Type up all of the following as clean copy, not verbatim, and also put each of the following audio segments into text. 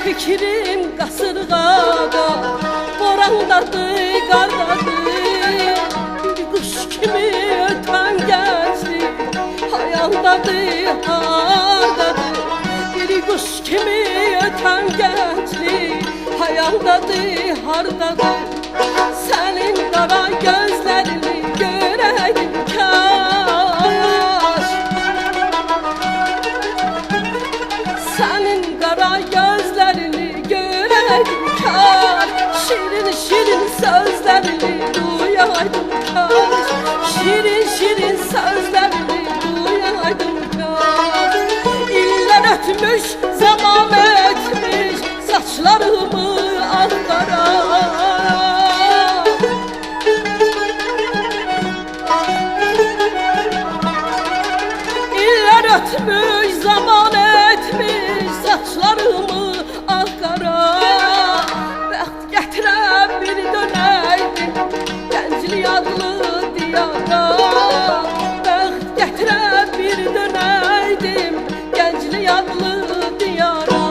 fikrim qasırğada, borandadır, qardadır. Bir quş kimi ötən gənclik hayaldadır, hardadır. Bir quş kimi ötən gənclik hayaldadır, hardadır. Sənin qara gözlərini görəydim kaş. Sənin qara gözlərini görəydim kaş. Şirin şirin sözlərini duyaydım kaş. Şirin şirin sözlərini duyaydım kaş. İllər ötmüş, zaman ötmüş, saçlarımı ağdara. İllər ötmüş, zaman etmiş, saçlarımı ağqara. Bəxt gətirəm bir dönəydim gənclik adlı diyara. Bəxt gətirəm bir dönəydim gənclik adlı diyara.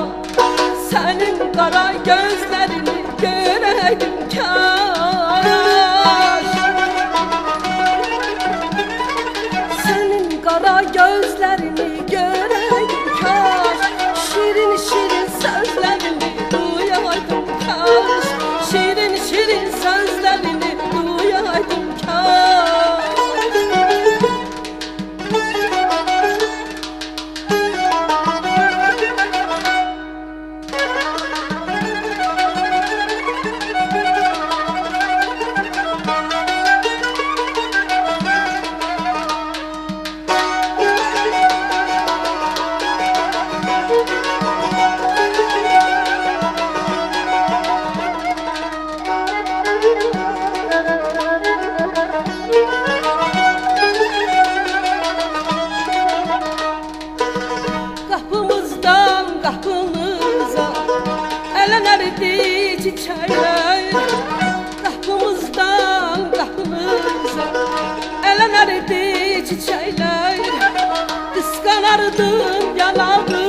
Sənin qara gözlərini görəydim kaş. Sənin qara gözlərini görəydim kaş. Şirin şirin sözlərini duyaydım kaş. Şirin şirin sözlərini duyaydım kaş. Qapımızdan qapımıza ələnərdi çiçəklər. Qapımızdan qapımıza ələnərdi çiçəklər. Qısqanardım yanağımı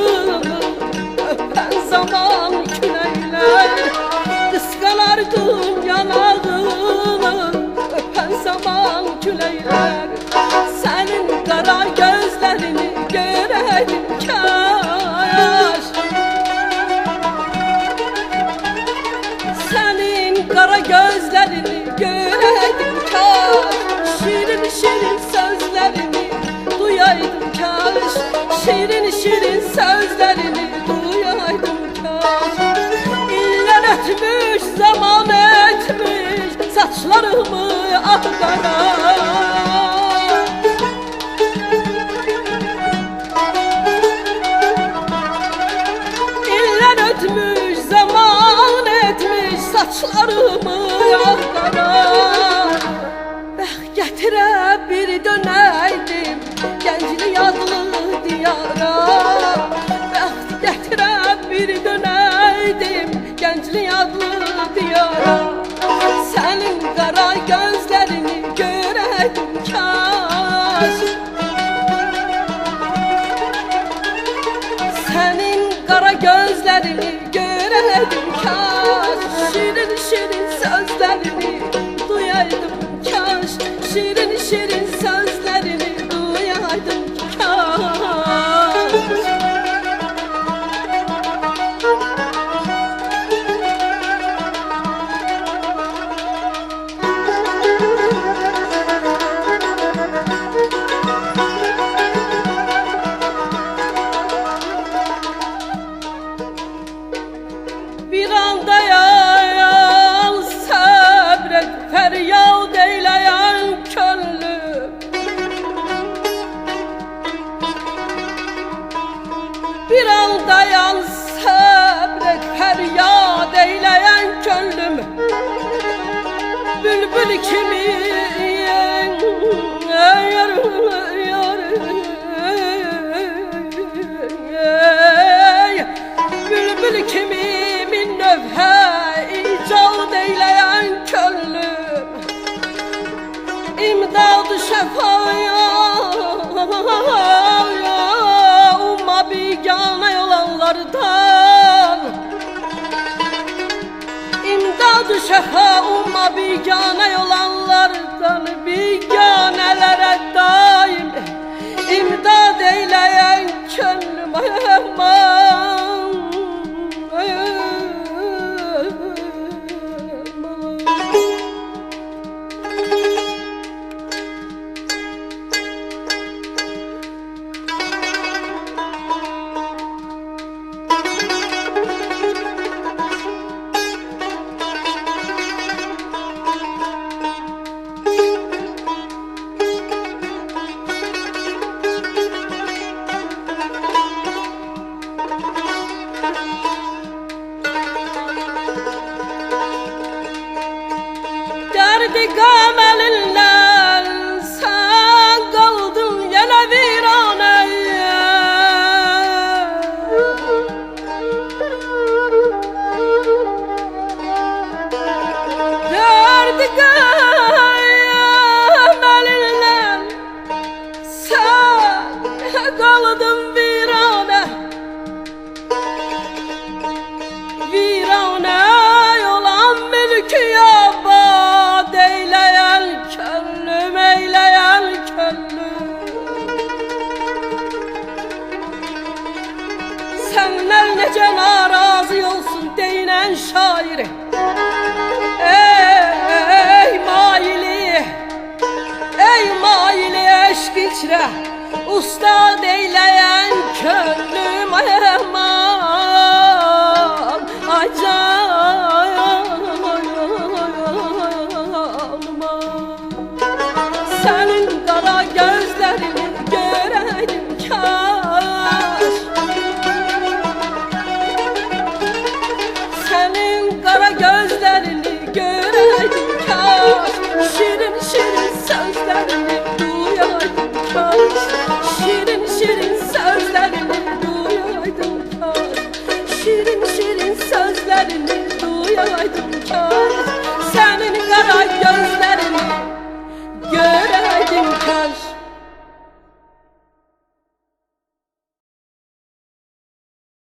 öpən zaman küləklər. Qısqanardım yanağımı öpən zaman küləklər. Sənin qara gözlərini görəydim kaş. Sənin qara gözlərini görəydim kaş. Şirin şirin sözlərini duyaydım kaş. Şirin şirin sözlərini duyaydım kaş. İllər ötmüş, zaman ötmüş, saçlarımı ağdara. Ötmüş, zaman etmiş, saçlarımı ağdara. Bəxt gətirə bir dönəydim gənclik adlı diyara. Bəxt gətirə bir dönəydim gənclik adlı diyara. Sənin qara gözlərini görəydim kaş. Sənin qara gözlərini görəydim kaş. Şirin şirin sözlərini duyaydım kaş. Şirin şirin sözlərini duyaydım kaş. Bir an dayan, sabret, feryat eyleyen könlüm. Bir an dayan, sabret, feryat eyleyen könlüm. Bülbül kimi bülbül kimi min növhə icad eyleyen könlüm. İmdad şəfaya umma biganə olanlardan. Ama bigane olanlardan biganelere daim imdad eyleyen könlüm aman. Derdi gam elinden sen kaldın yine viraneye. Derdi gam elinden sen kaldın virane. Virane olan mülkü yabad eyleyen könlüm, eyleyen könlüm. Senler nece narazı olsun deyinen şairi. Ey maili, ey maili eşk içre ustad eyleyen könlüm aman acayalma. Senin kara gözlerini göreydim kaş, senin kara gözlerini göreydim kaş, şirin şirin sözlerini duyaydım kaş, şirin şirin sözlerini duyaydım kaş, şirin şirin sözlerini duyaydım kaş.